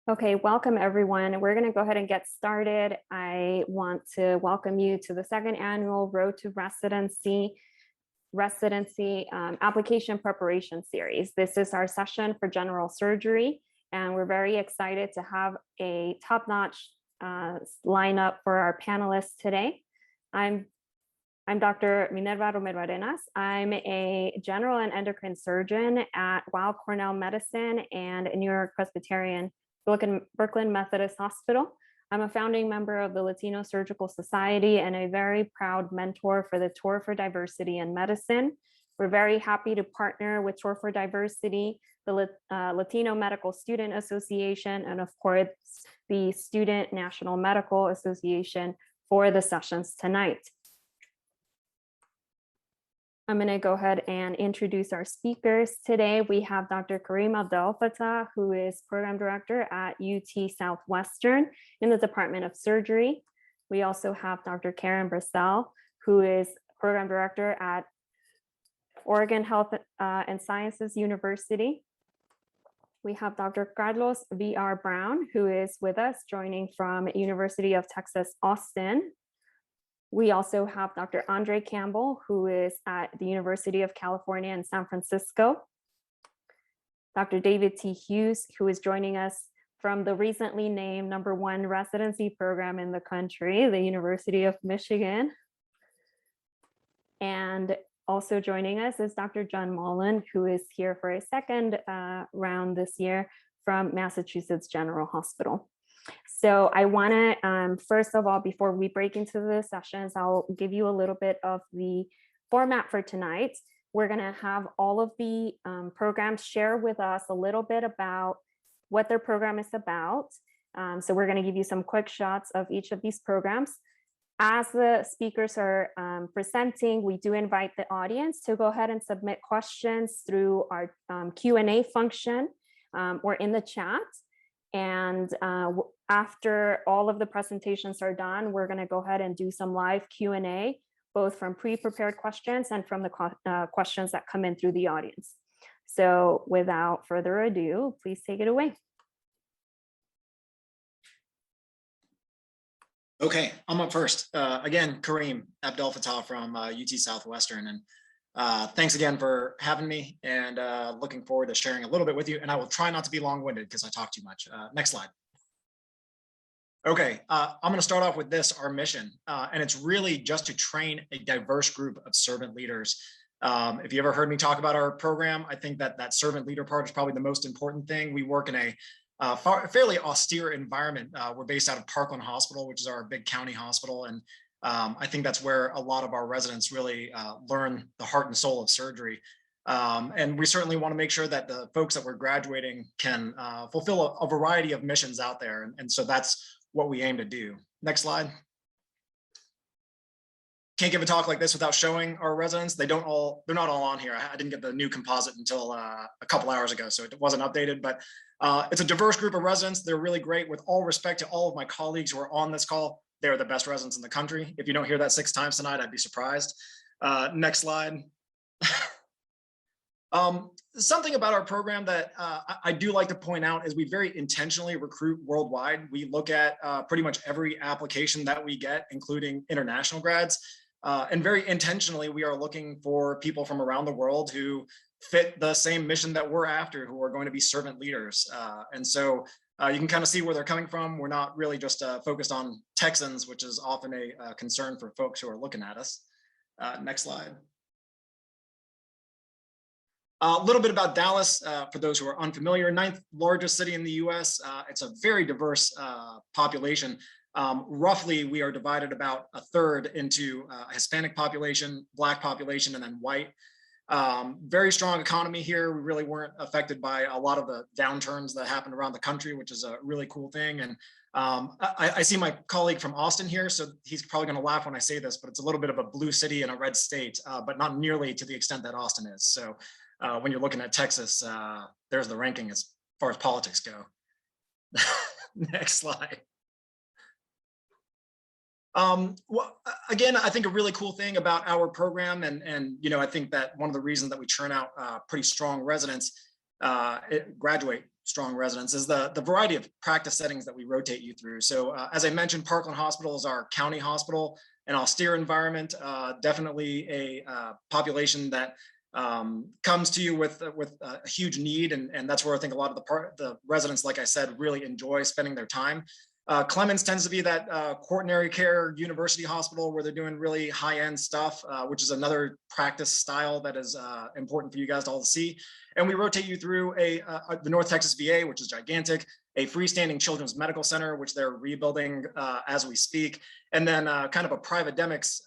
Okay, welcome everyone. We're going to go ahead and get started. I want to welcome you to the second annual Road to Residency Application Preparation Series. This is our session for general surgery, and we're very excited to have a top-notch lineup for our panelists today. I'm Dr. Minerva Romero Arenas. I'm a general and endocrine surgeon at Weill Cornell Medicine and New York Presbyterian Brooklyn Methodist Hospital. I'm a founding member of the Latino Surgical Society and a very proud mentor for the Tour for Diversity in Medicine. We're very happy to partner with Tour for Diversity, the Latino Medical Student Association, and of course, the Student National Medical Association for the sessions tonight. I'm going to go ahead and introduce our speakers today. We have Dr. Karim Abdel-Fattah, who is Program Director at UT Southwestern in the Department of Surgery. We also have Dr. Karen Brissell, who is Program Director at Oregon Health and Sciences University. We have Dr. Carlos V.R. Brown, who is with us, joining from University of Texas, Austin. We also have Dr. Andre Campbell, who is at the University of California in San Francisco. Dr. David T. Hughes, who is joining us from the recently named #1 residency program in the country, the University of Michigan. And also joining us is Dr. John Mullen, who is here for a second round this year from Massachusetts General Hospital. So I want to, first of all, before we break into the sessions, I'll give you a little bit of the format for tonight. We're going to have all of the programs share with us a little bit about what their program is about. So we're going to give you some quick shots of each of these programs. As the speakers are presenting, we do invite the audience to go ahead and submit questions through our Q&A function or in the chat. And after all of the presentations are done, we're going to go ahead and do some live Q&A, both from pre-prepared questions and from the questions that come in through the audience. So without further ado, please take it away. Okay, I'm up first. Again, Karim Abdel-Fattah from UT Southwestern. And thanks again for having me, and looking forward to sharing a little bit with you. And I will try not to be long-winded because I talk too much. Next slide. Okay, I'm going to start off with this, our mission, and it's really just to train a diverse group of servant leaders. If you ever heard me talk about our program, I think that servant leader part is probably the most important thing. We work in a fairly austere environment. We're based out of Parkland Hospital, which is our big county hospital, and I think that's where a lot of our residents really learn the heart and soul of surgery. And we certainly want to make sure that the folks that we're graduating can fulfill a variety of missions out there. And so that's what we aim to do. Next slide. Can't give a talk like this without showing our residents. They're not all on here. I didn't get the new composite until a couple hours ago, so it wasn't updated, but it's a diverse group of residents. They're really great. With all respect to all of my colleagues who are on this call, they're the best residents in the country. If you don't hear that 6 times tonight, I'd be surprised. Next slide. Something about our program that I do like to point out is we very intentionally recruit worldwide. We look at pretty much every application that we get, including international grads. And very intentionally, we are looking for people from around the world who fit the same mission that we're after, who are going to be servant leaders. And so you can kind of see where they're coming from. We're not really just focused on Texans, which is often a concern for folks who are looking at us. Next slide. A little bit about Dallas, for those who are unfamiliar, 9th largest city in the US. It's a very diverse population. Roughly, we are divided about a third into a Hispanic population, Black population, and then white. Very strong economy here. We really weren't affected by a lot of the downturns that happened around the country, which is a really cool thing. And I see my colleague from Austin here, so he's probably going to laugh when I say this, but it's a little bit of a blue city and a red state, but not nearly to the extent that Austin is. So when you're looking at Texas, there's the ranking as far as politics go. Next slide. Well, again, I think a really cool thing about our program, and I think that one of the reasons that we churn out pretty strong residents, graduate strong residents is the variety of practice settings that we rotate you through. So as I mentioned, Parkland Hospital is our county hospital, an austere environment, definitely a population that comes to you with a huge need. And that's where I think a lot of the residents, like I said, really enjoy spending their time. Clemens tends to be that quaternary care university hospital where they're doing really high-end stuff, which is another practice style that is important for you guys to all see. And we rotate you through the North Texas VA, which is gigantic, a freestanding children's medical center, which they're rebuilding as we speak, and then kind of a private-demics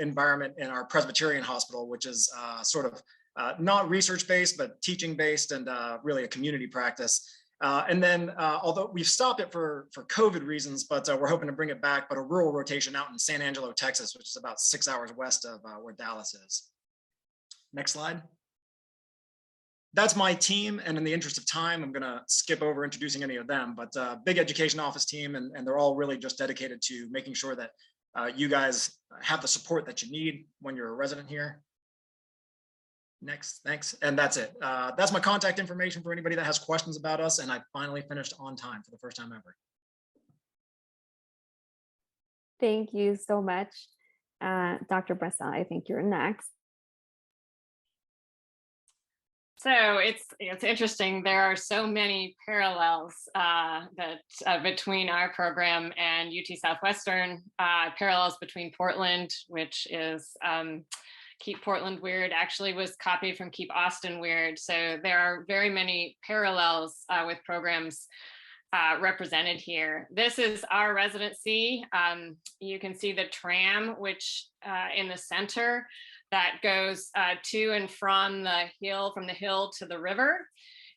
environment in our Presbyterian hospital, which is sort of not research-based, but teaching-based and really a community practice. And then, although we've stopped it for COVID reasons, but we're hoping to bring it back, but a rural rotation out in San Angelo, Texas, which is about 6 hours west of where Dallas is. Next slide. That's my team. And in the interest of time, I'm going to skip over introducing any of them, but big education office team, and they're all really just dedicated to making sure that you guys have the support that you need when you're a resident here. Next, thanks. And that's it. That's my contact information for anybody that has questions about us. And I finally finished on time for the first time ever. Thank you so much. Dr. Bressa, I think you're next. So it's interesting. There are so many parallels between our program and UT Southwestern, parallels between Portland, which is Keep Portland Weird actually was copied from Keep Austin Weird. So there are very many parallels with programs represented here. This is our residency. You can see the tram, which in the center, that goes to and from the hill to the river.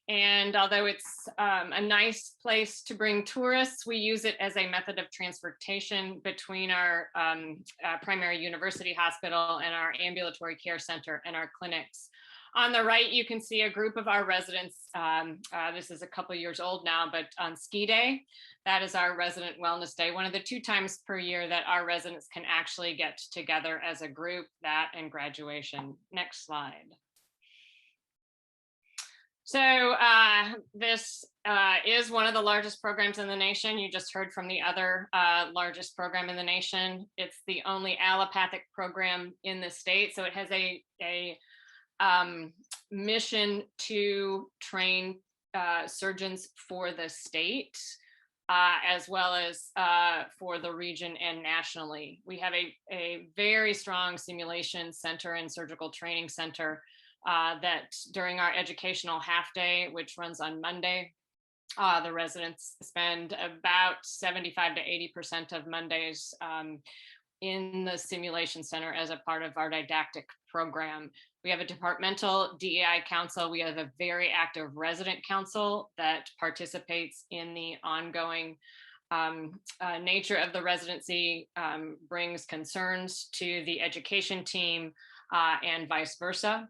And although it's a nice place to bring tourists, we use it as a method of transportation between our primary university hospital and our ambulatory care center and our clinics. On the right, you can see a group of our residents. This is a couple years old now, but on ski day, that is our resident wellness day, one of the 2 times per year that our residents can actually get together as a group, that and graduation. Next slide. So this is one of the largest programs in the nation. You just heard from the other largest program in the nation. It's the only allopathic program in the state. So it has a mission to train surgeons for the state, as well as for the region and nationally. We have a very strong simulation center and surgical training center that during our educational half day, which runs on Monday, the residents spend about 75 to 80% of Mondays in the simulation center as a part of our didactic program. We have a departmental DEI council. We have a very active resident council that participates in the ongoing nature of the residency, brings concerns to the education team and vice versa,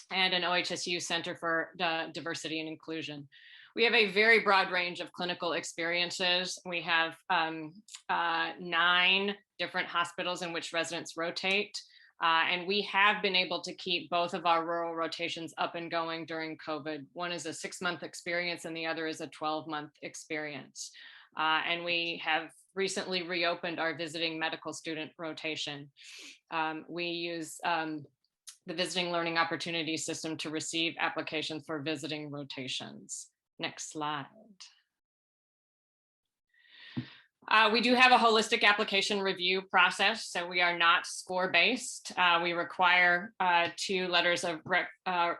and an OHSU Center for Diversity and Inclusion. We have a very broad range of clinical experiences. We have 9 different hospitals in which residents rotate. And we have been able to keep both of our rural rotations up and going during COVID. One is a 6-month experience and the other is a 12-month experience. And we have recently reopened our visiting medical student rotation. We use the Visiting Learning Opportunity System to receive applications for visiting rotations. Next slide. We do have a holistic application review process, so we are not score-based. We require 2 letters of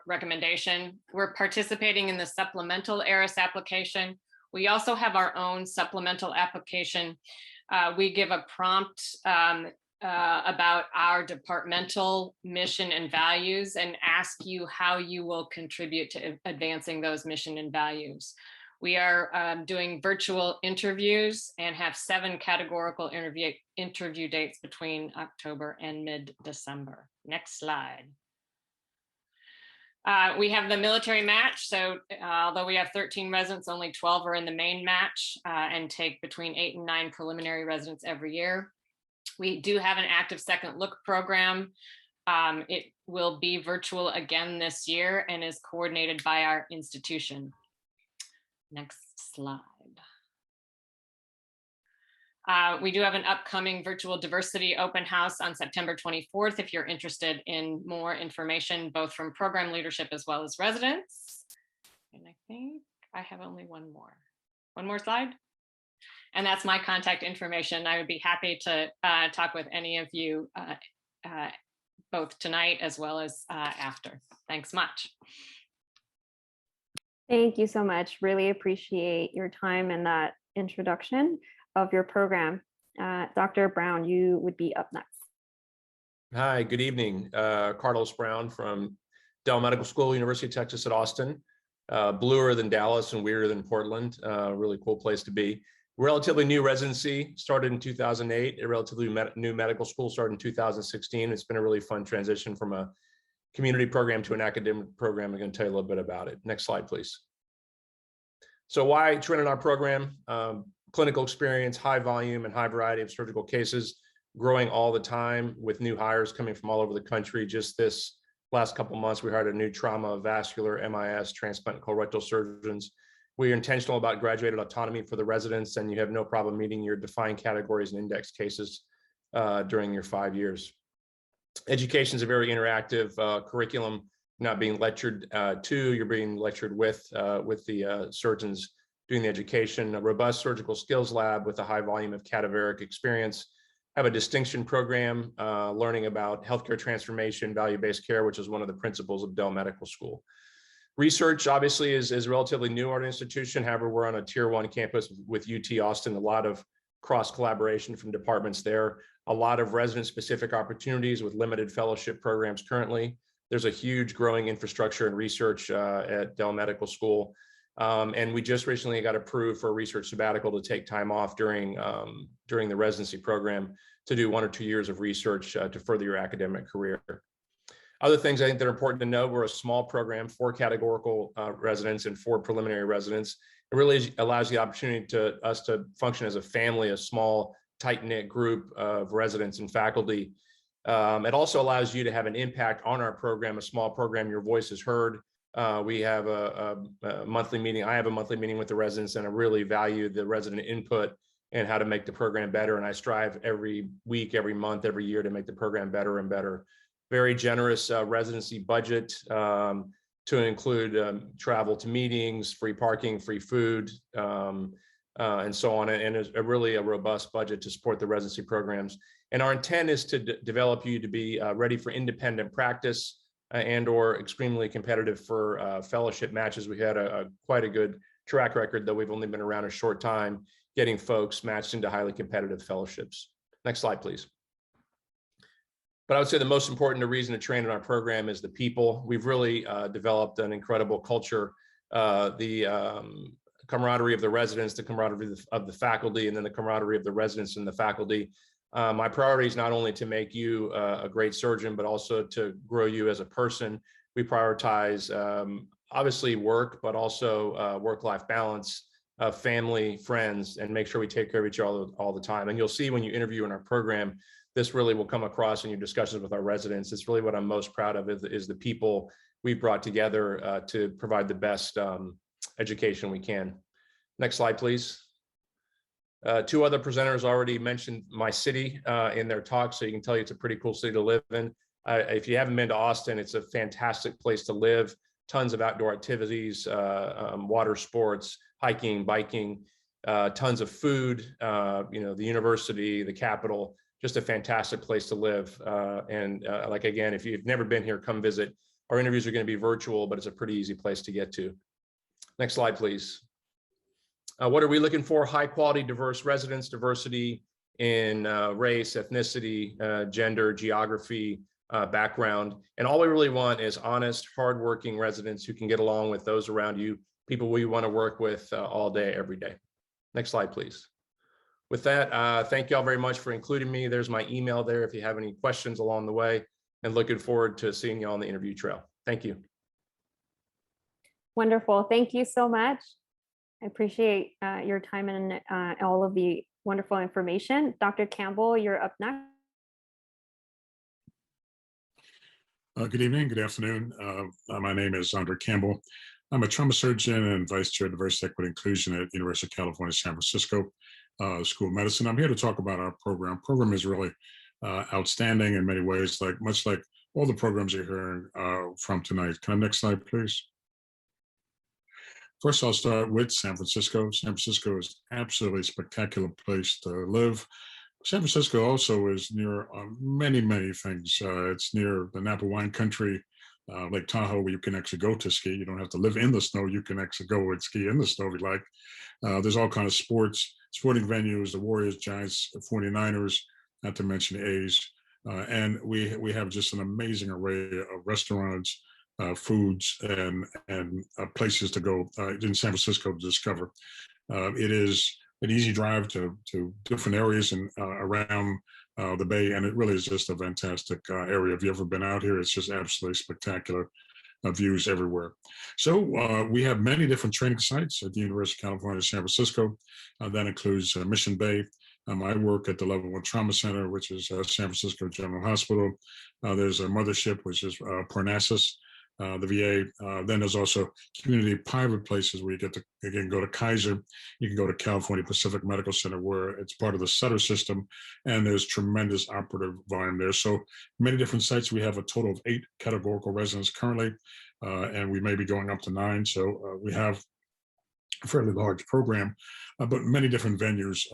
recommendation. We're participating in the Supplemental ARIS application. We also have our own supplemental application. We give a prompt about our departmental mission and values and ask you how you will contribute to advancing those mission and values. We are doing virtual interviews and have 7 categorical interview dates between October and mid-December. Next slide. We have the military match. So although we have 13 residents, only 12 are in the main match and take between 8 and 9 preliminary residents every year. We do have an active second look program. It will be virtual again this year and is coordinated by our institution. Next slide. We do have an upcoming virtual diversity open house on September 24th if you're interested in more information, both from program leadership as well as residents. And I think I have only one more slide. And that's my contact information. I would be happy to talk with any of you both tonight as well as after. Thanks much. Thank you so much. Really appreciate your time and that introduction of your program. Dr. Brown, you would be up next. Hi, good evening. Carlos Brown from Dell Medical School, University of Texas at Austin. Bluer than Dallas and weirder than Portland. Really cool place to be. Relatively new residency, started in 2008. A relatively new medical school started in 2016. It's been a really fun transition from a community program to an academic program. I'm going to tell you a little bit about it. Next slide, please. So why train in our program? Clinical experience, high volume and high variety of surgical cases, growing all the time with new hires coming from all over the country. Just this last couple of months, we hired a new trauma, vascular, MIS, transplant, colorectal surgeons. We are intentional about graduated autonomy for the residents, and you have no problem meeting your defined categories and index cases during your 5 years. Education is a very interactive curriculum, not being lectured to, you're being lectured with the surgeons doing the education. A robust surgical skills lab with a high volume of cadaveric experience. Have a distinction program, learning about healthcare transformation, value-based care, which is one of the principles of Dell Medical School. Research obviously is relatively new at our institution. However, we're on a tier 1 campus with UT Austin, a lot of cross collaboration from departments there, a lot of resident specific opportunities with limited fellowship programs currently. There's a huge growing infrastructure and research at Dell Medical School. And we just recently got approved for a research sabbatical to take time off during the residency program to do 1 or 2 years of research to further your academic career. Other things I think that are important to know, we're a small program, 4 categorical residents and 4 preliminary residents. It really allows the opportunity to us to function as a family, a small, tight-knit group of residents and faculty. It also allows you to have an impact on our program, a small program, your voice is heard. We have a monthly meeting. I have a monthly meeting with the residents, and I really value the resident input and how to make the program better. And I strive every week, every month, every year to make the program better and better. Very generous residency budget to include travel to meetings, free parking, free food, and so on. And it's really a robust budget to support the residency programs. And our intent is to develop you to be ready for independent practice and or extremely competitive for fellowship matches. We had quite a good track record, though we've only been around a short time, getting folks matched into highly competitive fellowships. Next slide, please. But I would say the most important reason to train in our program is the people. We've really developed an incredible culture, the camaraderie of the residents, the camaraderie of the faculty, and then the camaraderie of the residents and the faculty. My priority is not only to make you a great surgeon, but also to grow you as a person. We prioritize obviously work, but also work-life balance, family, friends, and make sure we take care of each other all the time. And you'll see when you interview in our program, this really will come across in your discussions with our residents. It's really what I'm most proud of is the people we've brought together to provide the best education we can. Next slide, please. 2 other presenters already mentioned my city in their talk, so you can tell you it's a pretty cool city to live in. If you haven't been to Austin, it's a fantastic place to live. Tons of outdoor activities, water sports, hiking, biking, tons of food, the university, the Capitol, just a fantastic place to live. Like, again, if you've never been here, come visit. Our interviews are going to be virtual, but it's a pretty easy place to get to. Next slide, please. What are we looking for? High quality, diverse residents, diversity in race, ethnicity, gender, geography, background. And all we really want is honest, hardworking residents who can get along with those around you, people we want to work with all day, every day. Next slide, please. With that, thank you all very much for including me. There's my email there if you have any questions along the way, and looking forward to seeing you on the interview trail. Thank you. Wonderful. Thank you so much. I appreciate your time and all of the wonderful information. Dr. Campbell, you're up next. Good evening, good afternoon. My name is Andre Campbell. I'm a trauma surgeon and vice chair of diversity, equity, inclusion at University of California, San Francisco School of Medicine. I'm here to talk about our program. Program is really outstanding in many ways, much like all the programs you're hearing from tonight. Can I next slide, please? First, I'll start with San Francisco. San Francisco is absolutely spectacular place to live. San Francisco also is near many, many things. It's near the Napa wine country, Lake Tahoe, where you can actually go to ski. You don't have to live in the snow. You can actually go and ski in the snow if you like. There's all kinds of sporting venues, the Warriors, Giants, 49ers, not to mention A's. And we have just an amazing array of restaurants, foods, and places to go in San Francisco to discover. It is an easy drive to different areas and around the Bay, and it really is just a fantastic area. If you've ever been out here, it's just absolutely spectacular views everywhere. So we have many different training sites at the University of California, San Francisco. That includes Mission Bay. I work at the Level 1 Trauma Center, which is San Francisco General Hospital. There's a mothership, which is Parnassus, the VA. Then there's also community private places where you get to, again, go to Kaiser. You can go to California Pacific Medical Center, where it's part of the Sutter system, and there's tremendous operative volume there. So many different sites. We have a total of 8 categorical residents currently, and we may be going up to 9. So we have a fairly large program, but many different venues.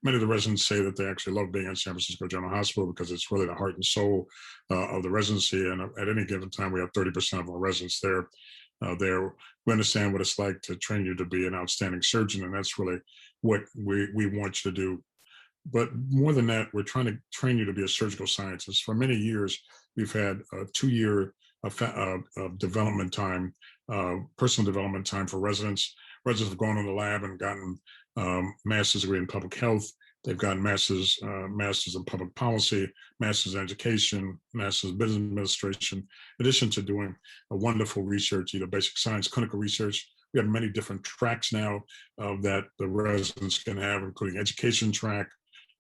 Many of the residents say that they actually love being at San Francisco General Hospital because it's really the heart and soul of the residency. And at any given time, we have 30% of our residents there. We understand what it's like to train you to be an outstanding surgeon, and that's really what we want you to do. But more than that, we're trying to train you to be a surgical scientist. For many years, we've had a 2-year development time, personal development time for residents. Residents have gone in the lab and gotten master's degree in public health. They've gotten masters in public policy, masters in education, masters in business administration, in addition to doing a wonderful research, either basic science, clinical research. We have many different tracks now that the residents can have, including education track,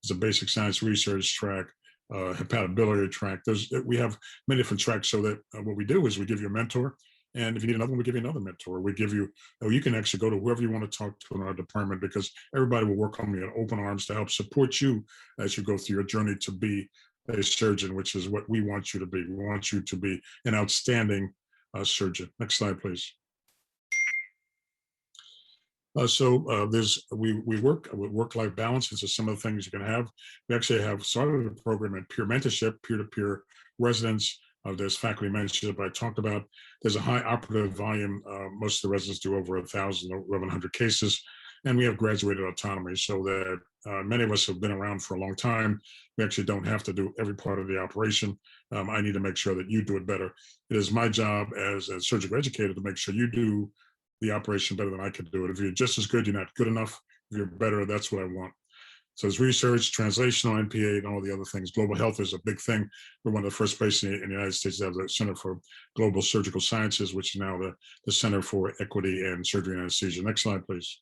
there's a basic science research track, hepatobiliary track. We have many different tracks, so that what we do is we give you a mentor. And if you need another one, we give you another mentor. We give you, you can actually go to whoever you want to talk to in our department, because everybody will work on you in open arms to help support you as you go through your journey to be a surgeon, which is what we want you to be. We want you to be an outstanding surgeon. Next slide, please. We work with work-life balance. This is some of the things you can have. We actually have started a program in peer mentorship, peer-to-peer residents. There's faculty mentorship I talked about. There's a high operative volume. Most of the residents do over 1,000 or 1,100 cases. And we have graduated autonomy, so that many of us have been around for a long time. We actually don't have to do every part of the operation. I need to make sure that you do it better. It is my job as a surgical educator to make sure you do the operation better than I could do it. If you're just as good, you're not good enough. If you're better, that's what I want. So it's research, translational, NPA, and all the other things. Global health is a big thing. We're one of the first places in the United States to have the Center for Global Surgical Sciences, which is now the Center for Equity and Surgery and Anesthesia. Next slide, please.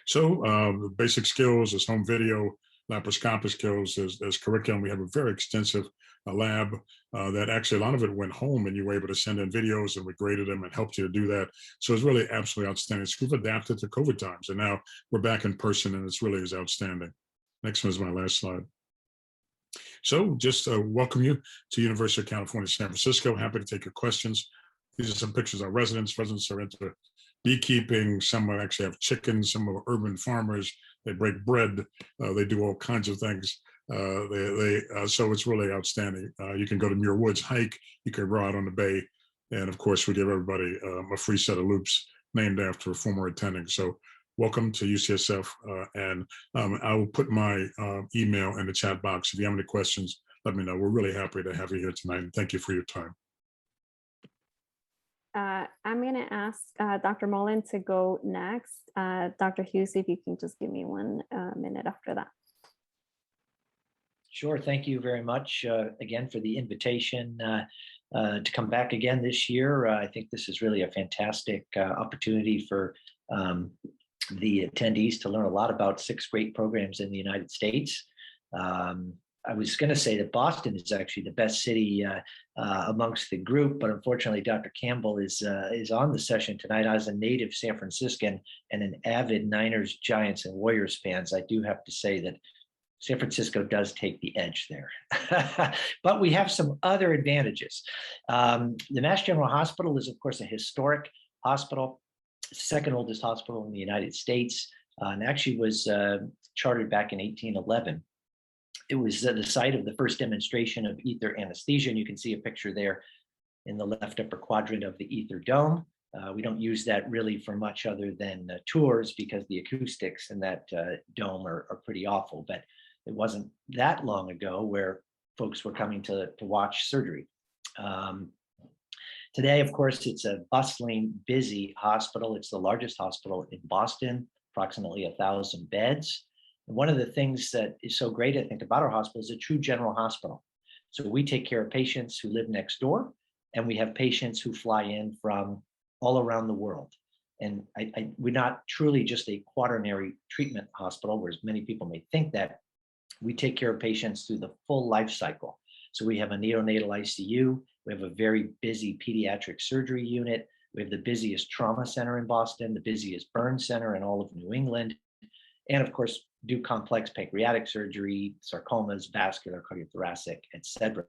So the basic skills is home video, laparoscopic skills, there's curriculum. We have a very extensive lab that actually a lot of it went home, and you were able to send in videos, and we graded them and helped you to do that. So it's really absolutely outstanding. So we've adapted to COVID times, and now we're back in person, and it's really is outstanding. Next one is my last slide. So just welcome you to University of California, San Francisco. Happy to take your questions. These are some pictures of residents. Residents are into beekeeping. Some actually have chickens. Some are urban farmers. They break bread. They do all kinds of things. So it's really outstanding. You can go to Muir Woods, hike. You can row out on the bay. And of course, we give everybody a free set of loops named after a former attending. So welcome to UCSF. And I will put my email in the chat box. If you have any questions, let me know. We're really happy to have you here tonight. And thank you for your time. I'm going to ask Dr. Mullen to go next. Dr. Hughes, if you can just give me 1 minute after that. Sure. Thank you very much again for the invitation to come back again this year. I think this is really a fantastic opportunity for the attendees to learn a lot about 6 great programs in the United States. I was going to say that Boston is actually the best city amongst the group, but unfortunately, Dr. Campbell is on the session tonight. As a native San Franciscan and an avid Niners, Giants, and Warriors fans, I do have to say that San Francisco does take the edge there. But we have some other advantages. The Mass General Hospital is, of course, a historic hospital, second oldest hospital in the United States, and actually was chartered back in 1811. It was the site of the first demonstration of ether anesthesia, and you can see a picture there in the left upper quadrant of the ether dome. We don't use that really for much other than tours, because the acoustics in that dome are pretty awful, but it wasn't that long ago where folks were coming to watch surgery. Today, of course, it's a bustling, busy hospital. It's the largest hospital in Boston, approximately 1,000 beds. And one of the things that is so great, I think, about our hospital is a true general hospital. So we take care of patients who live next door, and we have patients who fly in from all around the world. And we're not truly just a quaternary treatment hospital, whereas many people may think that. We take care of patients through the full life cycle. So we have a neonatal ICU. We have a very busy pediatric surgery unit. We have the busiest trauma center in Boston, the busiest burn center in all of New England. And of course, do complex pancreatic surgery, sarcomas, vascular, cardiothoracic, etc.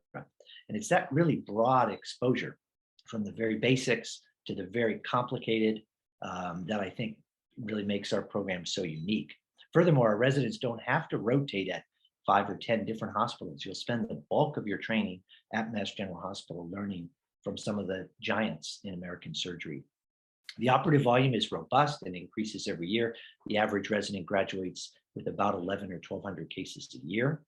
And it's that really broad exposure from the very basics to the very complicated that I think really makes our program so unique. Furthermore, our residents don't have to rotate at 5 or 10 different hospitals. You'll spend the bulk of your training at Mass General Hospital learning from some of the giants in American surgery. The operative volume is robust and increases every year. The average resident graduates with about 1,100 or 1,200 cases a year.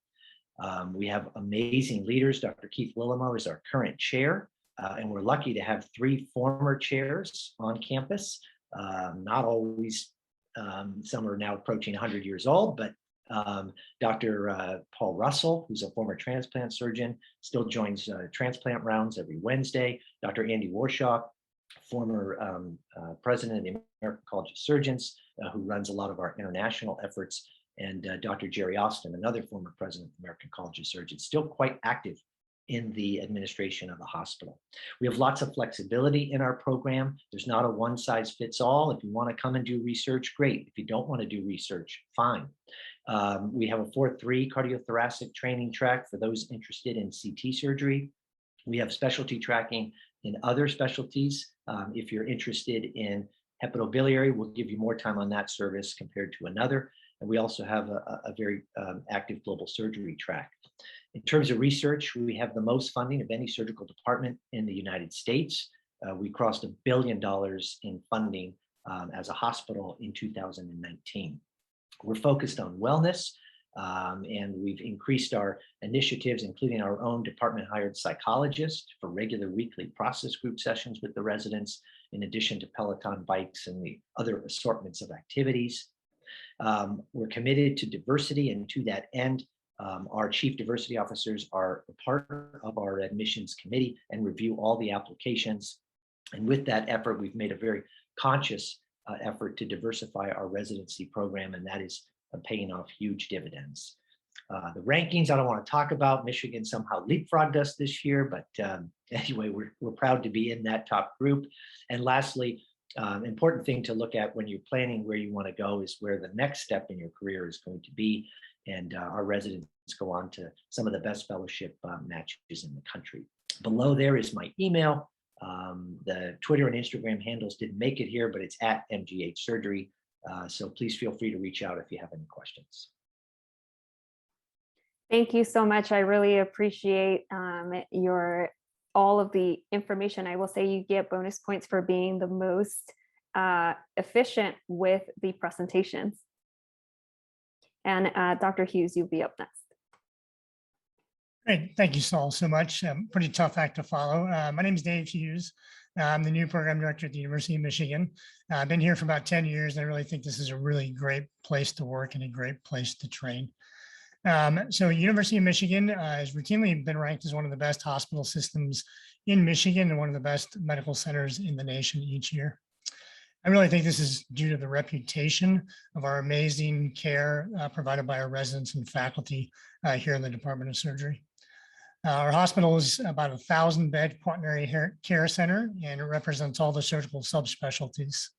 We have amazing leaders. Dr. Keith Lillimo is our current chair, and we're lucky to have 3 former chairs on campus. Not always, some are now approaching 100 years old, but Dr. Paul Russell, who's a former transplant surgeon, still joins transplant rounds every Wednesday. Dr. Andy Warshaw, former president of the American College of Surgeons, who runs a lot of our international efforts, and Dr. Jerry Austin, another former president of the American College of Surgeons, still quite active in the administration of the hospital. We have lots of flexibility in our program. There's not a one-size-fits-all. If you want to come and do research, great. If you don't want to do research, fine. We have a 4-3 cardiothoracic training track for those interested in CT surgery. We have specialty tracking in other specialties. If you're interested in hepatobiliary, we'll give you more time on that service compared to another. And we also have a very active global surgery track. In terms of research, we have the most funding of any surgical department in the United States. We crossed $1 billion in funding as a hospital in 2019. We're focused on wellness, and we've increased our initiatives, including our own department-hired psychologist for regular weekly process group sessions with the residents, in addition to Peloton bikes and the other assortments of activities. We're committed to diversity, and to that end, our chief diversity officers are a part of our admissions committee and review all the applications. And with that effort, we've made a very conscious effort to diversify our residency program, and that is paying off huge dividends. The rankings I don't want to talk about. Michigan somehow leapfrogged us this year, but anyway, we're proud to be in that top group. And lastly, important thing to look at when you're planning where you want to go is where the next step in your career is going to be. And our residents go on to some of the best fellowship matches in the country. Below there is my email. The Twitter and Instagram handles didn't make it here, but it's at MGH Surgery. So please feel free to reach out if you have any questions. Thank you so much. I really appreciate all of the information. I will say you get bonus points for being the most efficient with the presentations. And Dr. Hughes, you'll be up next. Great. Thank you, Saul, so much. Pretty tough act to follow. My name is Dave Hughes. I'm the new program director at the University of Michigan. I've been here for about 10 years, and I really think this is a really great place to work and a great place to train. So University of Michigan has routinely been ranked as one of the best hospital systems in Michigan and one of the best medical centers in the nation each year. I really think this is due to the reputation of our amazing care provided by our residents and faculty here in the Department of Surgery. Our hospital is about 1,000-bed quaternary care center, and it represents all the surgical subspecialties.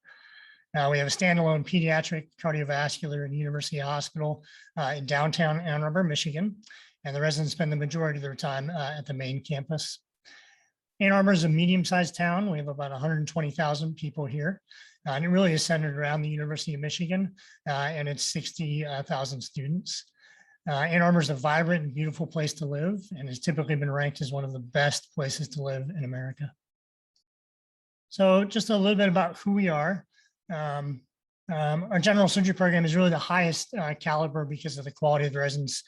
We have a standalone pediatric, cardiovascular, and university hospital in downtown Ann Arbor, Michigan, and the residents spend the majority of their time at the main campus. Ann Arbor is a medium-sized town. We have about 120,000 people here, and it really is centered around the University of Michigan and its 60,000 students. Ann Arbor is a vibrant and beautiful place to live and has typically been ranked as one of the best places to live in America. So just a little bit about who we are. Our general surgery program is really the highest caliber because of the quality of the residents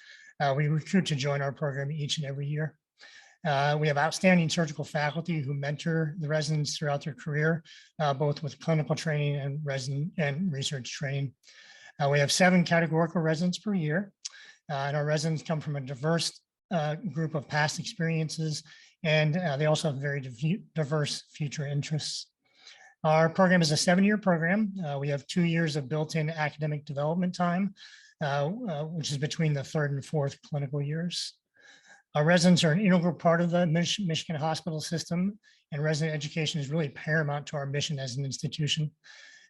we recruit to join our program each and every year. We have outstanding surgical faculty who mentor the residents throughout their career, both with clinical training and resident and research training. We have 7 categorical residents per year, and our residents come from a diverse group of past experiences, and they also have very diverse future interests. Our program is a 7-year program. We have 2 years of built-in academic development time, which is between the 3rd and 4th clinical years. Our residents are an integral part of the Michigan hospital system, and resident education is really paramount to our mission as an institution.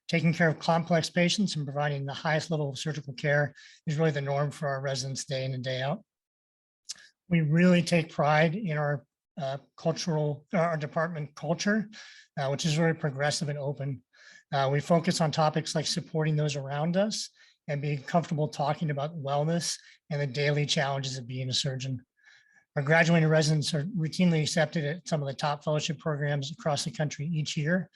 Taking care of complex patients and providing the highest level of surgical care is really the norm for our residents day in and day out. We really take pride in our our department culture, which is very progressive and open. We focus on topics like supporting those around us and being comfortable talking about wellness and the daily challenges of being a surgeon. Our graduating residents are routinely accepted at some of the top fellowship programs across the country each year.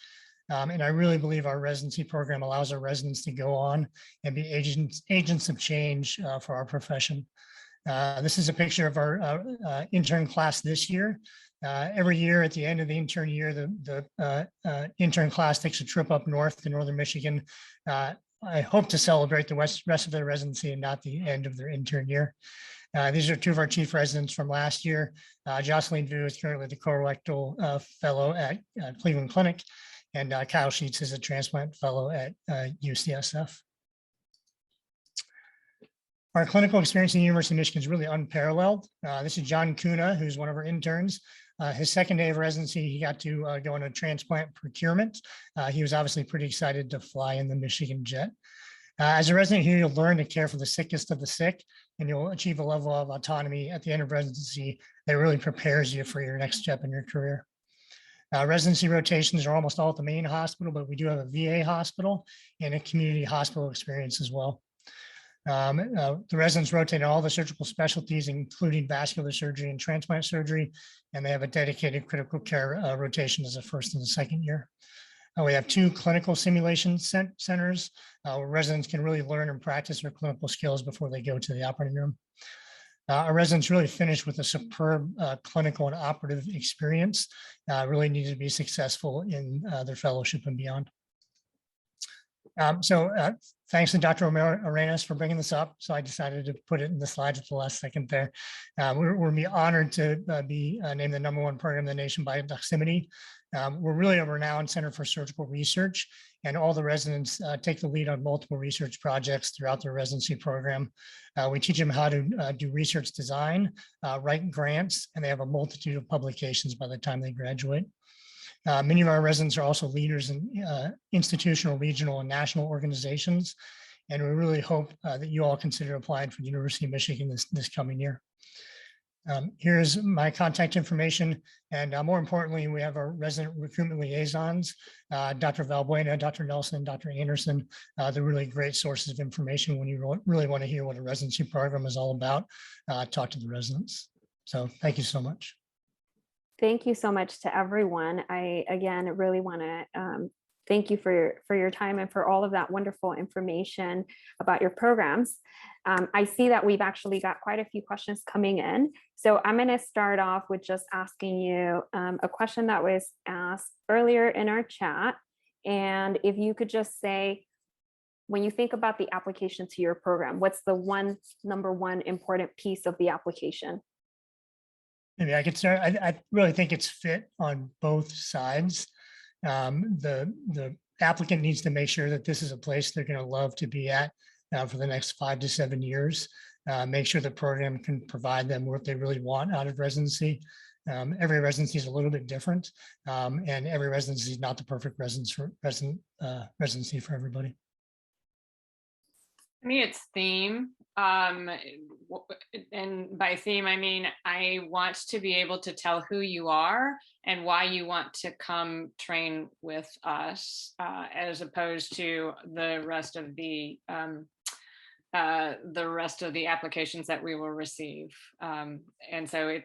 And I really believe our residency program allows our residents to go on and be agents of change for our profession. This is a picture of our intern class this year. Every year at the end of the intern year, the intern class takes a trip up north to northern Michigan. I hope to celebrate the rest of their residency and not the end of their intern year. These are 2 of our chief residents from last year. Jocelyn Vu is currently the colorectal fellow at Cleveland Clinic, and Kyle Sheets is a transplant fellow at UCSF. Our clinical experience in the University of Michigan is really unparalleled. This is John Kuna, who's one of our interns. His second day of residency, he got to go on a transplant procurement. He was obviously pretty excited to fly in the Michigan jet. As a resident here, you'll learn to care for the sickest of the sick, and you'll achieve a level of autonomy at the end of residency that really prepares you for your next step in your career. Residency rotations are almost all at the main hospital, but we do have a VA hospital and a community hospital experience as well. The residents rotate all the surgical specialties, including vascular surgery and transplant surgery, and they have a dedicated critical care rotation as a first and a second year. We have 2 clinical simulation centers where residents can really learn and practice their clinical skills before they go to the operating room. Our residents really finish with a superb clinical and operative experience, really need to be successful in their fellowship and beyond. Thanks to Dr. Arenas for bringing this up. So I decided to put it in the slides at the last second there. We're honored to be named the #1 program in the nation by Doximity. We're really a renowned center for surgical research, and all the residents take the lead on multiple research projects throughout their residency program. We teach them how to do research design, write grants, and they have a multitude of publications by the time they graduate. Many of our residents are also leaders in institutional, regional, and national organizations, and we really hope that you all consider applying for the University of Michigan this coming year. Here's my contact information, and more importantly, we have our resident recruitment liaisons, Dr. Valbuena, Dr. Nelson, Dr. Anderson. They're really great sources of information when you really want to hear what a residency program is all about. Talk to the residents. So thank you so much. Thank you so much to everyone. I, again, really want to thank you for your time and for all of that wonderful information about your programs. I see that we've actually got quite a few questions coming in. So I'm going to start off with just asking you a question that was asked earlier in our chat. And if you could just say, when you think about the application to your program, what's the number one important piece of the application? Maybe I could start. I really think it's fit on both sides. The applicant needs to make sure that this is a place they're going to love to be at for the next 5 to 7 years. Make sure the program can provide them what they really want out of residency. Every residency is a little bit different, and every residency is not the perfect residency for everybody. For me, it's theme. And by theme, I mean, I want to be able to tell who you are and why you want to come train with us, as opposed to the rest of the applications that we will receive. And so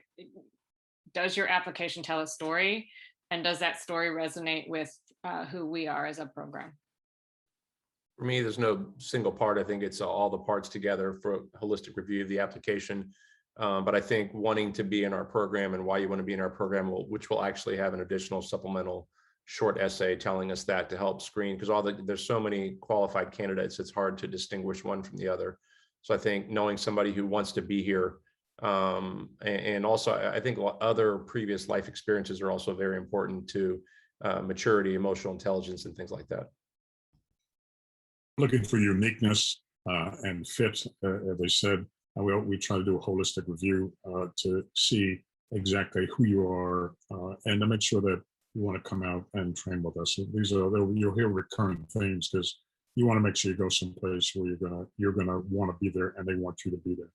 does your application tell a story, and does that story resonate with who we are as a program? For me, there's no single part. I think it's all the parts together for a holistic review of the application. But I think wanting to be in our program and why you want to be in our program, which will actually have an additional supplemental short essay telling us that to help screen, because there's so many qualified candidates, it's hard to distinguish one from the other. So I think knowing somebody who wants to be here, and also I think other previous life experiences are also very important to maturity, emotional intelligence, and things like that. Looking for uniqueness and fit, as they said. We try to do a holistic review to see exactly who you are and to make sure that you want to come out and train with us. So you'll hear recurrent themes, because you want to make sure you go someplace where you're gonna want to be there and they want you to be there.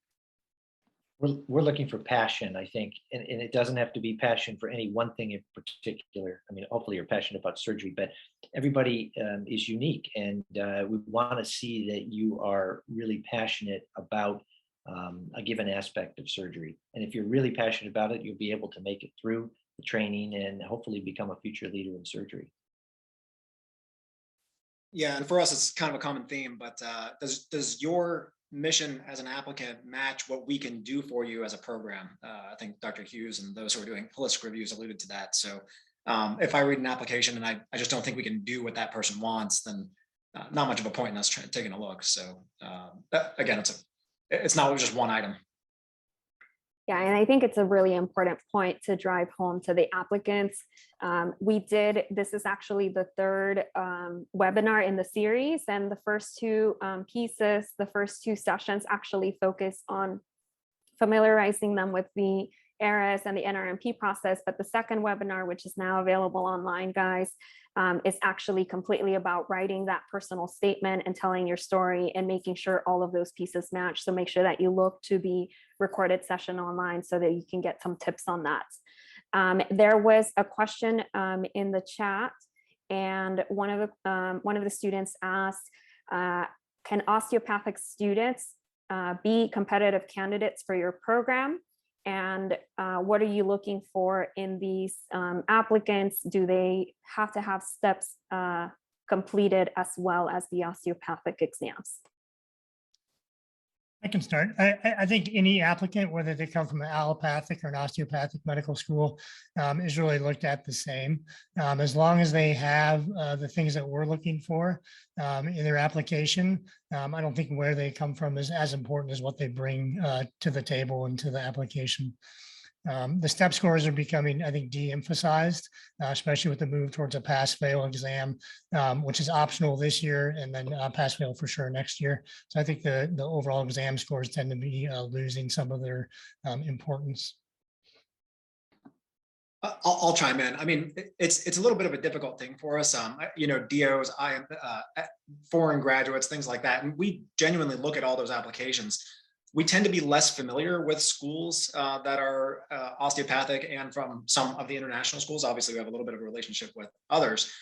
We're looking for passion, I think, and it doesn't have to be passion for any one thing in particular. I mean, hopefully you're passionate about surgery, but everybody is unique, and we want to see that you are really passionate about a given aspect of surgery. And if you're really passionate about it, you'll be able to make it through the training and hopefully become a future leader in surgery. Yeah, and for us, it's kind of a common theme, but does your mission as an applicant match what we can do for you as a program? I think Dr. Hughes and those who are doing holistic reviews alluded to that. So if I read an application and I just don't think we can do what that person wants, then not much of a point in us taking a look. So again, it's not just one item. Yeah, and I think it's a really important point to drive home to the applicants. This is actually the third webinar in the series, and the first two pieces, the first two sessions actually focus on familiarizing them with the ARIS and the NRMP process. But the second webinar, which is now available online, guys, is actually completely about writing that personal statement and telling your story and making sure all of those pieces match. So make sure that you look to the recorded session online so that you can get some tips on that. There was a question in the chat, and one of the students asked, can osteopathic students be competitive candidates for your program? And what are you looking for in these applicants? Do they have to have steps completed as well as the osteopathic exams? I can start. I think any applicant, whether they come from an allopathic or an osteopathic medical school, is really looked at the same. As long as they have the things that we're looking for in their application, I don't think where they come from is as important as what they bring to the table and to the application. The step scores are becoming, I think, de-emphasized, especially with the move towards a pass-fail exam, which is optional this year, and then pass-fail for sure next year. So I think the overall exam scores tend to be losing some of their importance. I'll chime in. I mean, it's a little bit of a difficult thing for us. DOs, foreign graduates, things like that, and we genuinely look at all those applications. We tend to be less familiar with schools that are osteopathic, and from some of the international schools. Obviously, we have a little bit of a relationship with others.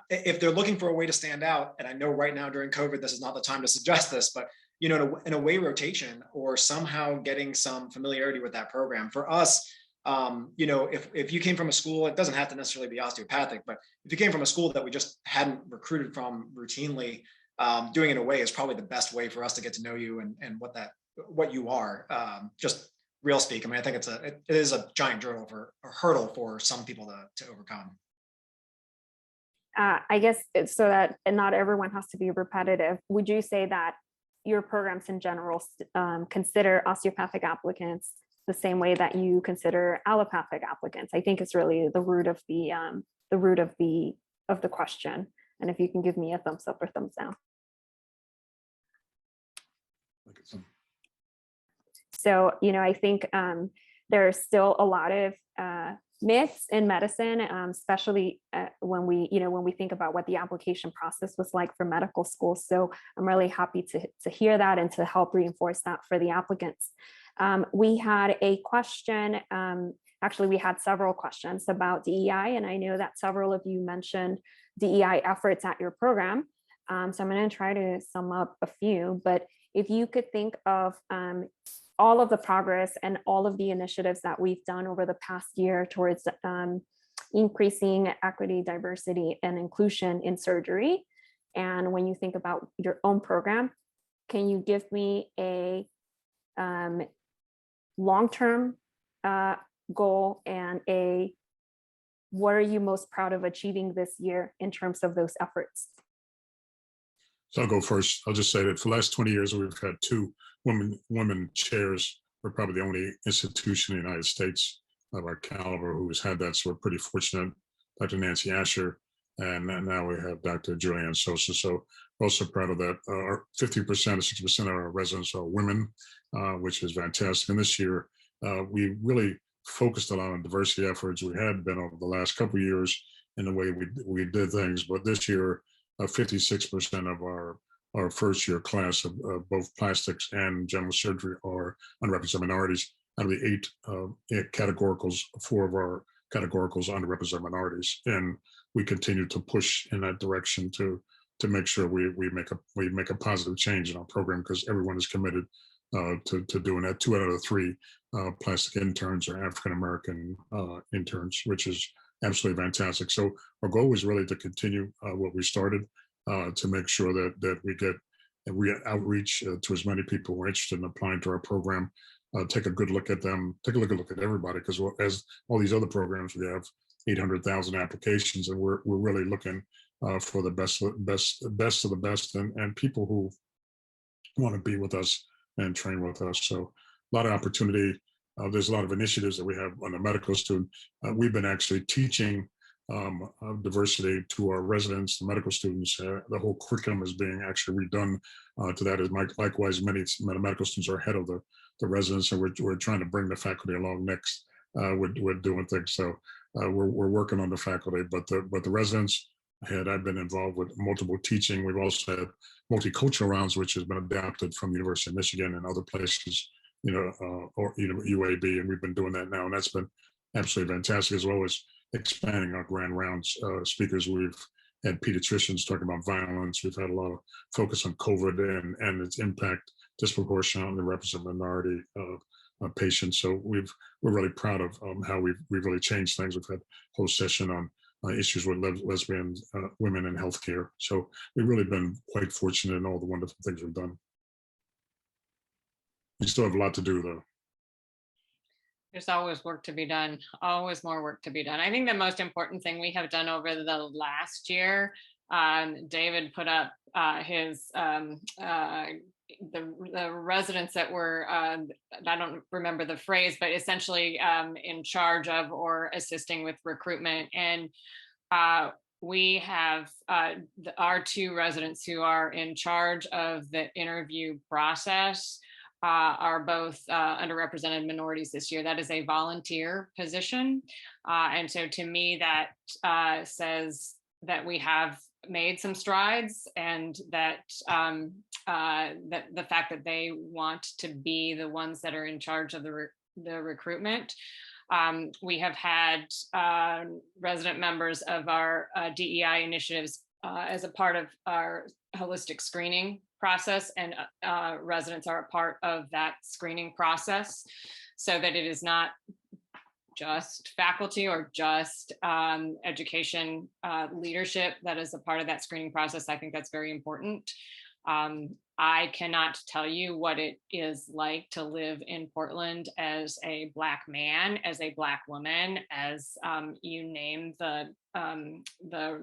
If they're looking for a way to stand out, and I know right now during COVID, this is not the time to suggest this, but in a way rotation or somehow getting some familiarity with that program. For us, if you came from a school, it doesn't have to necessarily be osteopathic, but if you came from a school that we just hadn't recruited from routinely, doing it in a way is probably the best way for us to get to know you and what you are. Just real speak. I mean, I think it is a giant hurdle for some people to overcome. I guess it's so that not everyone has to be repetitive. Would you say that your programs in general consider osteopathic applicants the same way that you consider allopathic applicants? I think it's really the root of the question. And if you can give me a thumbs up or thumbs down. So, I think there's still a lot of myths in medicine, especially when we think about what the application process was like for medical school. So I'm really happy to hear that and to help reinforce that for the applicants. We had a question, actually we had several questions about DEI, and I know that several of you mentioned DEI efforts at your program. So I'm going to try to sum up a few, but if you could think of all of the progress and all of the initiatives that we've done over the past year towards increasing equity, diversity, and inclusion in surgery. And when you think about your own program, can you give me a long-term goal and what are you most proud of achieving this year in terms of those efforts? So I'll go first. I'll just say that for the last 20 years, we've had two women chairs. We're probably the only institution in the United States of our caliber who has had that. So we're pretty fortunate. Dr. Nancy Asher, and now we have Dr. Julianne Sosa. So we're also proud of that. 50% or 60% of our residents are women, which is fantastic. And this year, we really focused a lot on diversity efforts. We had been over the last couple of years in the way we did things, but this year, 56% of our first year class of both plastics and general surgery are underrepresented minorities. Out of the 8 categoricals, 4 of our categoricals are underrepresented minorities, and we continue to push in that direction to make sure we make a positive change in our program, because everyone is committed to doing that. 2 out of the 3 plastic interns are African American interns, which is absolutely fantastic. So our goal was really to continue what we started, to make sure that we get outreach to as many people who are interested in applying to our program. Take a good look at them. Take a look at everybody, because as all these other programs, we have 800,000 applications, and we're really looking for the best of the best, and people who want to be with us and train with us. So a lot of opportunity. There's a lot of initiatives that we have on the medical student. We've been actually teaching diversity to our residents, the medical students. The whole curriculum is being actually redone to that. Likewise, many medical students are ahead of the residents, and we're trying to bring the faculty along next with doing things. So we're working on the faculty, but the residents. I've been involved with multiple teaching. We've also had multicultural rounds, which has been adapted from the University of Michigan and other places, or UAB, and we've been doing that now, and that's been absolutely fantastic, as well as expanding our grand rounds speakers. We've had pediatricians talking about violence. We've had a lot of focus on COVID and its impact disproportionately represent minority patients. So we're really proud of how we've really changed things. We've had a whole session on issues with lesbian women in healthcare. So we've really been quite fortunate in all the wonderful things we've done. We still have a lot to do, though. There's always work to be done, always more work to be done. I think the most important thing we have done over the last year, David put up his the residents that were, I don't remember the phrase, but essentially in charge of or assisting with recruitment. And we have our 2 residents who are in charge of the interview process are both underrepresented minorities this year. That is a volunteer position. And so to me, that says that we have made some strides, and that that the fact that they want to be the ones that are in charge of the recruitment. We have had resident members of our DEI initiatives as a part of our holistic screening process, and residents are a part of that screening process, so that it is not just faculty or just education leadership that is a part of that screening process. I think that's very important. I cannot tell you what it is like to live in Portland as a Black man, as a Black woman, as you name the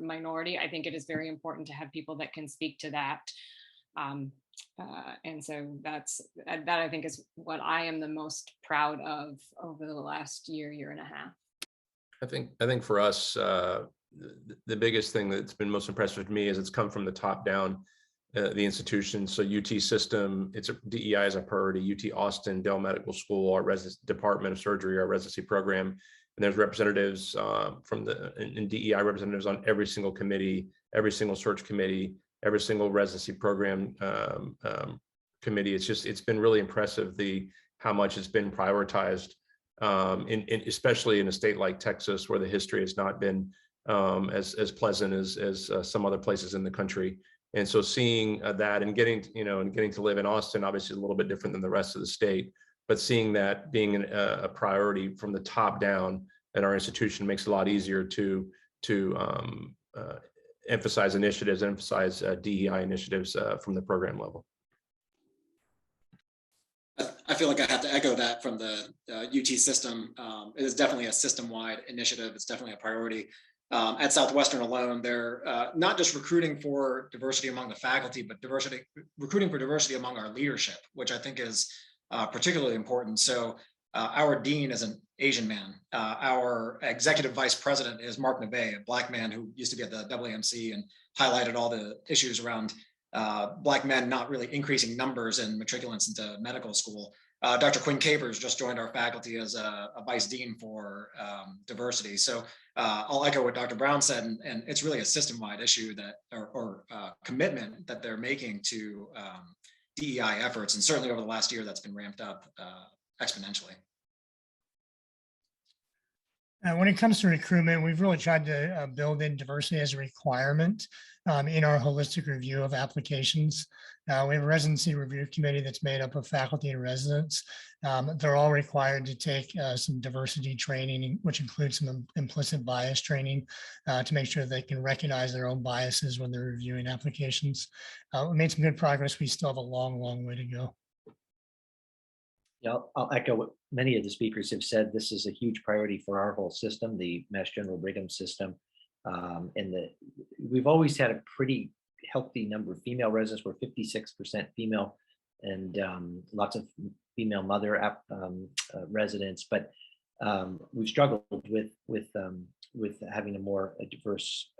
minority. I think it is very important to have people that can speak to that. And so that I think is what I am the most proud of over the last year and a half. I think for us, the biggest thing that's been most impressive to me is it's come from the top down, the institution. So UT system, DEI is a priority. UT Austin, Dell Medical School, our Department of Surgery, our residency program, and there's representatives from and DEI representatives on every single committee, every single search committee, every single residency program committee. It's been really impressive how much it's been prioritized, especially in a state like Texas, where the history has not been as pleasant as some other places in the country. And so seeing that and getting to live in Austin, obviously a little bit different than the rest of the state, but seeing that being a priority from the top down at our institution makes it a lot easier to emphasize initiatives, emphasize DEI initiatives from the program level. I feel like I have to echo that from the UT system. It is definitely a system-wide initiative. It's definitely a priority. At Southwestern alone, they're not just recruiting for diversity among the faculty, but recruiting for diversity among our leadership, which I think is particularly important. So our dean is an Asian man. Our executive vice president is Mark Neve, a Black man who used to be at the AAMC and highlighted all the issues around Black men not really increasing numbers in matriculants into medical school. Dr. Quinn Capers just joined our faculty as a vice dean for diversity. So I'll echo what Dr. Brown said, and it's really a system-wide issue or commitment that they're making to DEI efforts. And certainly over the last year, that's been ramped up exponentially. When it comes to recruitment, we've really tried to build in diversity as a requirement in our holistic review of applications. We have a residency review committee that's made up of faculty and residents. They're all required to take some diversity training, which includes some implicit bias training to make sure they can recognize their own biases when they're reviewing applications. We made some good progress. We still have a long, long way to go. Yeah, I'll echo what many of the speakers have said. This is a huge priority for our whole system, the Mass General Brigham system. We've always had a pretty healthy number of female residents. We're 56% female and lots of female mother residents, but we've struggled with having a more diverse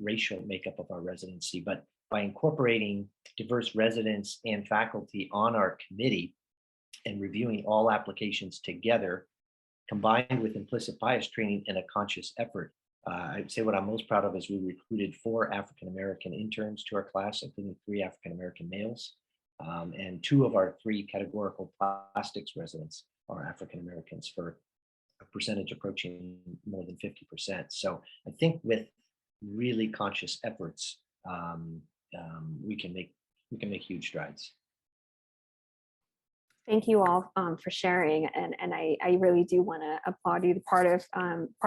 racial makeup of our residency. But by incorporating diverse residents and faculty on our committee, and reviewing all applications together, combined with implicit bias training and a conscious effort. I'd say what I'm most proud of is we recruited 4 African-American interns to our class, including 3 African-American males. And 2 of our 3 categorical plastics residents are African-Americans, for a percentage approaching more than 50%. So I think with really conscious efforts, we can make huge strides. Thank you all for sharing, and I really do want to applaud you. Part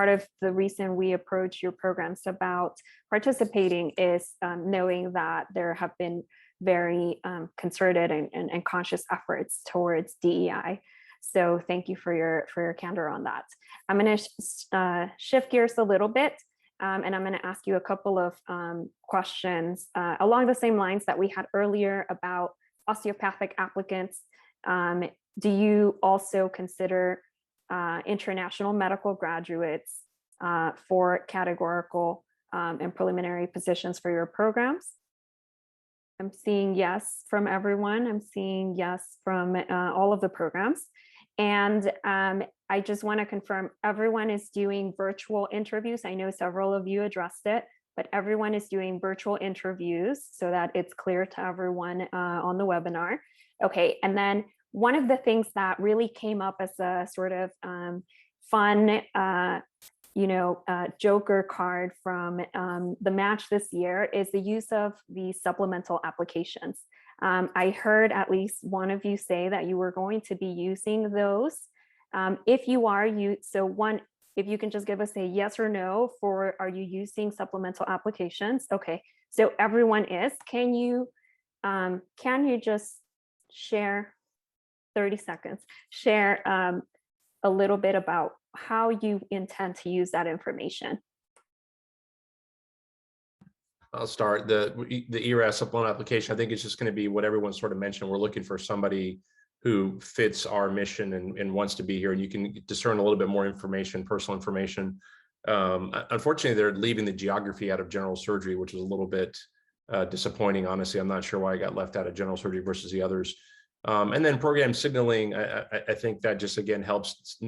of the reason we approach your programs about participating is knowing that there have been very concerted and conscious efforts towards DEI. So thank you for your candor on that. I'm going to shift gears a little bit, and I'm going to ask you a couple of questions along the same lines that we had earlier about osteopathic applicants. Do you also consider international medical graduates for categorical and preliminary positions for your programs? I'm seeing yes from everyone. I'm seeing yes from all of the programs. And I just want to confirm everyone is doing virtual interviews. I know several of you addressed it, but everyone is doing virtual interviews so that it's clear to everyone on the webinar. Okay, and then one of the things that really came up as a sort of fun, joker card from the match this year is the use of the supplemental applications. I heard at least one of you say that you were going to be using those. If you are, if you can just give us a yes or no for, are you using supplemental applications? Okay, so everyone is. Can you just share 30 seconds, share a little bit about how you intend to use that information? I'll start. The ERAS supplemental application, I think it's just going to be what everyone sort of mentioned. We're looking for somebody who fits our mission and wants to be here, and you can discern a little bit more information, personal information Unfortunately, they're leaving the geography out of general surgery, which is a little bit disappointing. Honestly, I'm not sure why I got left out of general surgery versus the others. And then program signaling, I think that just again helps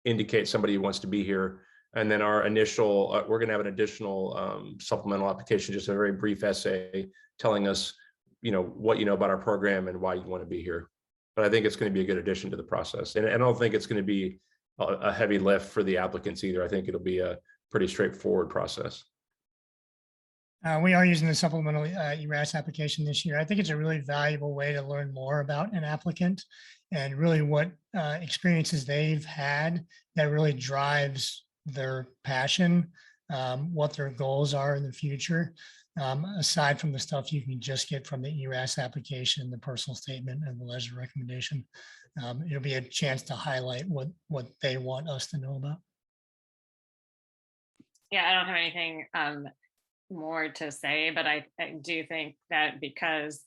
indicate somebody who wants to be here. And then our initial, we're going to have an additional supplemental application, just a very brief essay telling us, what you know about our program and why you want to be here. But I think it's going to be a good addition to the process. And I don't think it's going to be a heavy lift for the applicants either. I think it'll be a pretty straightforward process. We are using the supplemental ERAS application this year. I think it's a really valuable way to learn more about an applicant and really what experiences they've had that really drives their passion, what their goals are in the future, aside from the stuff you can just get from the ERAS application, the personal statement, and the letter of recommendation. It'll be a chance to highlight what they want us to know about. Yeah, I don't have anything more to say, but I do think that because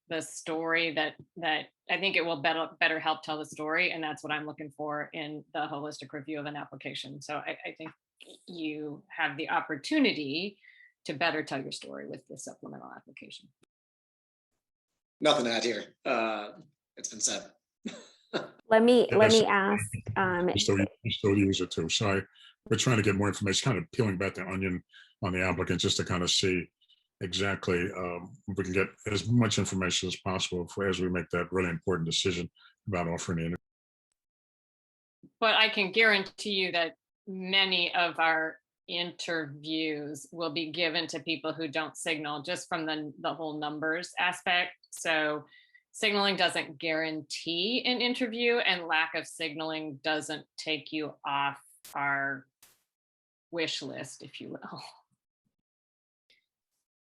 the story that I think it will better help tell the story, and that's what I'm looking for in the holistic review of an application. So I think you have the opportunity to better tell your story with the supplemental application. Nothing to add here. It's been said. Let me ask. We still use it too. So we're trying to get more information, kind of peeling back the onion on the applicant, just to kind of see exactly if we can get as much information as possible as we make that really important decision about offering the interview. But I can guarantee you that many of our interviews will be given to people who don't signal, just from the whole numbers aspect. So signaling doesn't guarantee an interview, and lack of signaling doesn't take you off our wish list, if you will.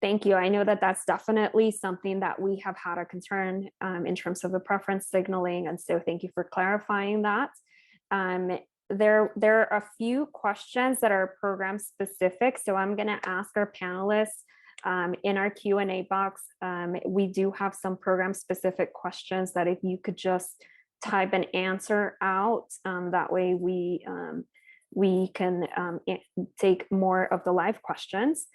Thank you. I know that that's definitely something that we have had a concern in terms of the preference signaling. And so thank you for clarifying that. There are a few questions that are program specific. So I'm going to ask our panelists in our Q&A box. We do have some program specific questions that if you could just type an answer out, that way we can take more of the live questions.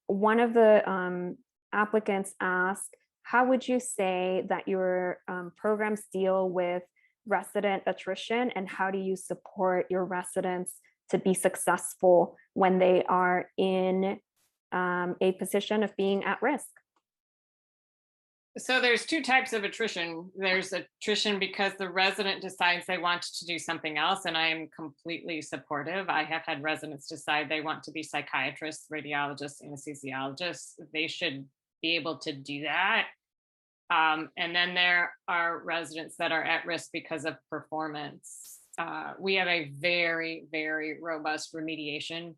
One of the applicants asked, how would you say that your programs deal with resident attrition, and how do you support your residents to be successful when they are in a position of being at risk? So there's two types of attrition. There's attrition because the resident decides they want to do something else, and I am completely supportive. I have had residents decide they want to be psychiatrists, radiologists, anesthesiologists. They should be able to do that. And then there are residents that are at risk because of performance. We have a very, very robust remediation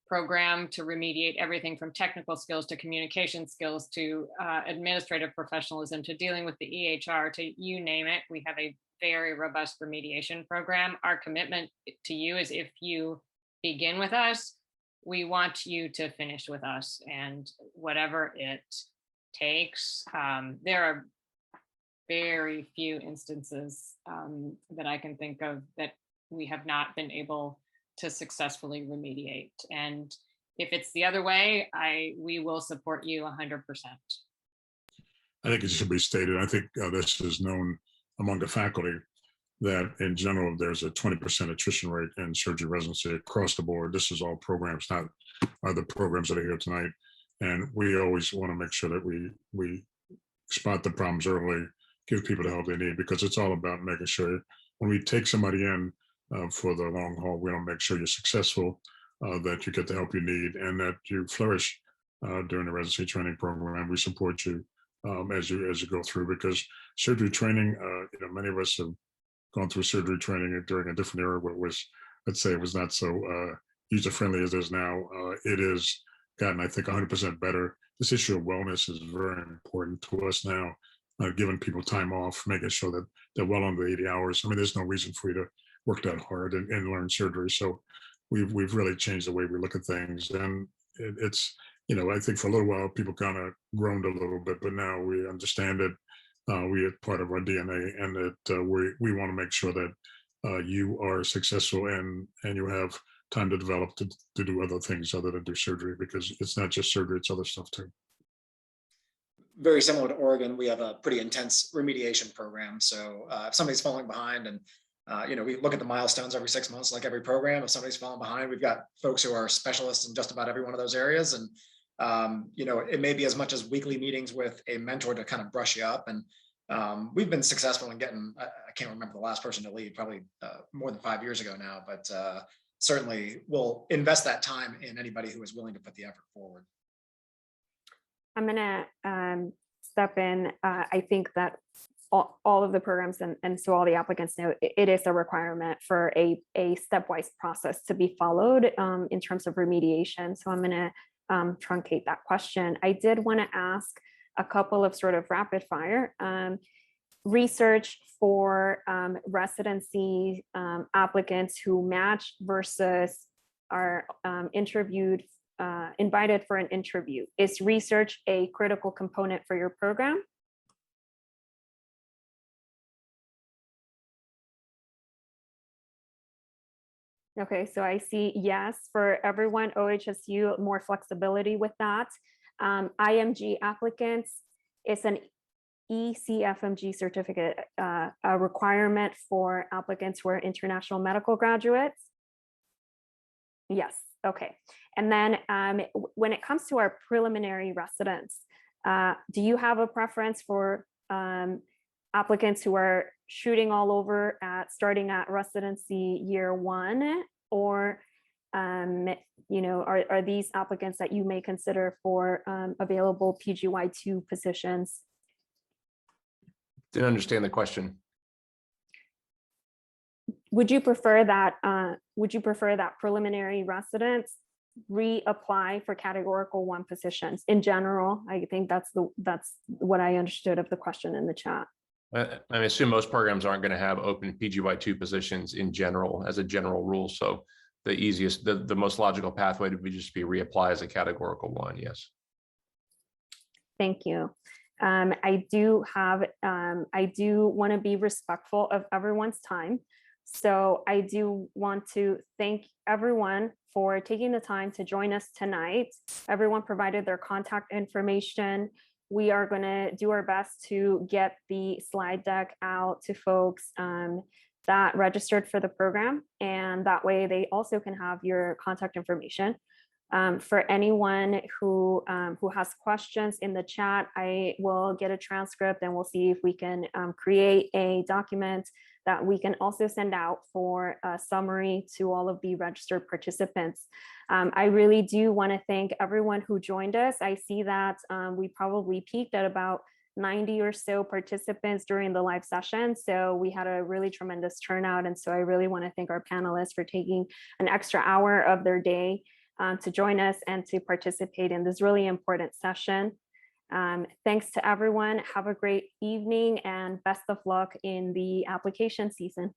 program to remediate everything from technical skills to communication skills to administrative professionalism to dealing with the EHR to you name it. We have a very robust remediation program. Our commitment to you is, if you begin with us, we want you to finish with us, and whatever it takes. There are very few instances that I can think of that we have not been able to successfully remediate. And if it's the other way, we will support you 100%. I think it should be stated, I think this is known among the faculty, that in general, there's a 20% attrition rate in surgery residency across the board. This is all programs, not other programs that are here tonight. And we always want to make sure that we spot the problems early, give people the help they need, because it's all about making sure when we take somebody in for the long haul, we want to make sure you're successful, that you get the help you need, and that you flourish during the residency training program. We support you as you go through, because surgery training, many of us have gone through surgery training during a different era where it was, let's say, it was not so user-friendly as it is now. It has gotten, I think, 100% better. This issue of wellness is very important to us now, giving people time off, making sure that they're well under 80 hours. I mean, there's no reason for you to work that hard and learn surgery. So we've really changed the way we look at things. And it's, I think for a little while, people kind of groaned a little bit, but now we understand it. We are part of our DNA, and that we want to make sure that you are successful and you have time to develop to do other things other than do surgery, because it's not just surgery, it's other stuff too. Very similar to Oregon, we have a pretty intense remediation program. So if somebody's falling behind, and we look at the milestones every 6 months, like every program. If somebody's falling behind, we've got folks who are specialists in just about every one of those areas. And it may be as much as weekly meetings with a mentor to kind of brush you up. And we've been successful in getting, I can't remember the last person to lead, probably more than 5 years ago now, but certainly we'll invest that time in anybody who is willing to put the effort forward. I'm going to step in. I think that all of the programs and so all the applicants know it is a requirement for a stepwise process to be followed in terms of remediation. So I'm going to truncate that question. I did want to ask a couple of sort of rapid fire research for residency applicants who match versus are invited for an interview. Is research a critical component for your program? Okay, so I see yes for everyone. OHSU, more flexibility with that. IMG applicants, it's an ECFMG certificate, a requirement for applicants who are international medical graduates. Yes, okay. And then when it comes to our preliminary residents, do you have a preference for applicants who are shooting all over starting at residency year 1, or are these applicants that you may consider for available PGY2 positions? Didn't understand the question. Would you prefer that preliminary residents reapply for categorical 1 positions in general? I think that's what I understood of the question in the chat. I assume most programs aren't going to have open PGY2 positions in general as a general rule. So the easiest, the most logical pathway would just be reapply as a categorical 1. Yes. Thank you. I do want to be respectful of everyone's time. So I do want to thank everyone for taking the time to join us tonight. Everyone provided their contact information. We are going to do our best to get the slide deck out to folks that registered for the program, and that way they also can have your contact information. For anyone who has questions in the chat, I will get a transcript and we'll see if we can create a document that we can also send out for a summary to all of the registered participants. I really do want to thank everyone who joined us. I see that we probably peaked at about 90 or so participants during the live session. So we had a really tremendous turnout. And so I really want to thank our panelists for taking an extra hour of their day to join us and to participate in this really important session. Thanks to everyone. Have a great evening and best of luck in the application season.